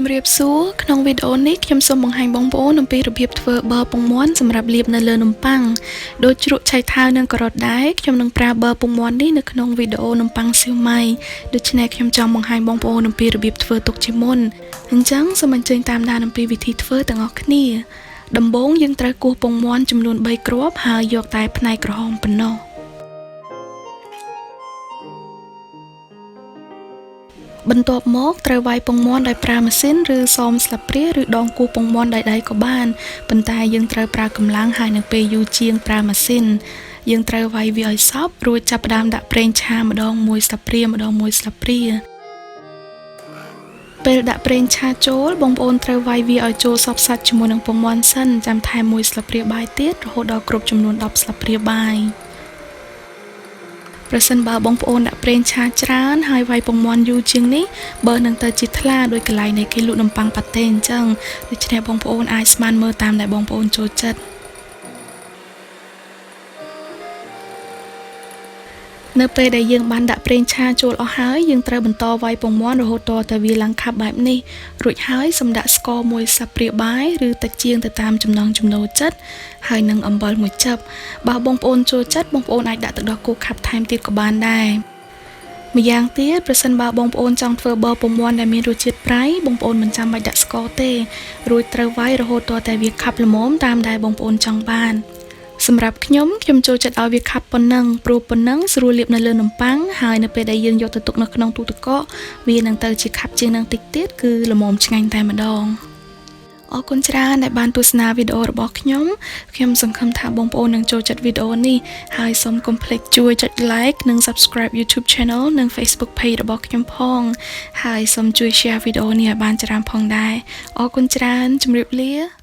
ជំរាបសួរក្នុងវីដេអូនេះខ្ញុំសូមបង្ហាញបងប្អូនអំពីរបៀបធ្វើប័រពងមាន់សម្រាប់លាបនៅលើនំប៉័ងដោយជ្រក់ឆៃថាវនិងការ៉ុតដែរខ្ញុំនឹងប្រើប័រពងមាន់នេះនៅក្នុងវីដេអូនំប៉័ងសៀវម៉ៃដូច្នេះខ្ញុំចង់បង្ហាញបងប្អូនអំពីរបៀបធ្វើទុកជាមុនអញ្ចឹងសូមអញ្ជើញតាមដានអំពីវិធីធ្វើទាំងអស់គ្នាដំបូងយើងត្រូវគោះពងមាន់ចំនួន3គ្រាប់ហើយយកតែផ្នែកក្រហមប៉ុណ្ណោះបន្ទាប់មកត្រូវវាយពងមាន់ដោយប្រើម៉ាស៊ីនឬសមស្លាបព្រាឬដងគោះពងមាន់ដោយដៃក៏បានប៉ុន្តែយើងត្រូវប្រើកម្លាំងហើយនៅពេលយូរជាងប្រើម៉ាស៊ីនយើងត្រូវវាយវាឲ្យសព្វរួចចាប់ផ្ដើមដាក់ប្រេងឆាម្ដងមួយស្លាបព្រាពេលដាក់ប្រេងឆាចូលបងប្អូនត្រូវវាយវាឲ្យចូលសព្វសាច់ជាមួយនឹងពងមាន់សិនចាំថែមមួយស្លាបព្រាបាយទៀតរហូតដល់គ្រប់ចំនួន10ស្លាបព្រាបាយប្រសិនបើបងប្អូនដាក់ប្រេងឆាច្រើនហើយវាយពងមាន់យូរជាងនេះបើនឹងទៅជាថ្លាដោយកន្លែងនៃគេលក់នំប៉័ងប៉ាតេអញ្ចឹងដូច្នេះបងប្អូនអាចស្មានមើលតាមដែលបងប្អូនចូលចិត្តនៅពេលដែលយើងបានដាក់ប្រេងឆាចូលអស់ហើយយើងត្រូវបន្តវាយពងមាន់រហូតដល់តែវាឡើងខាប់បែបនេះរួចហើយសូមដាក់ស្ករមួយស្លាបព្រាបាយឬតិចជាងទៅតាមចំណង់ចំណូលចិត្តហើយនឹងអំបិលមួយចិបបើបងប្អូនចូលចិត្តបងប្អូនអាចដាក់ទឹកដោះគោខាប់ថែមទៀតក៏បានដែរម្យ៉ាងទៀតប្រសិនបើបងប្អូនចង់ធ្វើប័រពងមាន់ដែលមានរសជាតិប្រៃបងប្អូនមិនចាំបាច់ដាក់ស្ករទេរួចត្រូវវាយរហូតដល់តែវាខាប់ល្មមតាមដែលបងប្អូនចង់បានសម្រាប់ខ្ញុំចូលចិត្តឲ្យវាខាប់ប៉ុណ្ណឹងព្រោះប៉ុណ្ណឹងស្រួលលាបនៅលើនំប៉័ងហើយនៅពេលដែលយើងយកទៅទុកនៅក្នុងទូទឹកកកវានឹងទៅជាខាប់ជាងនឹងតិចទៀតគឺល្មមឆ្ងាញ់តែម្ដងអរគុណច្រើនដែលបានទស្សនាវីដេអូរបស់ខ្ញុំសង្ឃឹមថាបងប្អូននឹងចូលចិត្តវីដេអូនេះហើយសូមកុំភ្លេចជួយចុច like និង subscribe YouTube channel និង Facebook page របស់ខ្ញុំផងហើយសូមជួយ share វីដេអូនេះឲ្យបានច្រើនផងដែរអរគុណច្រើនជម្រាបលា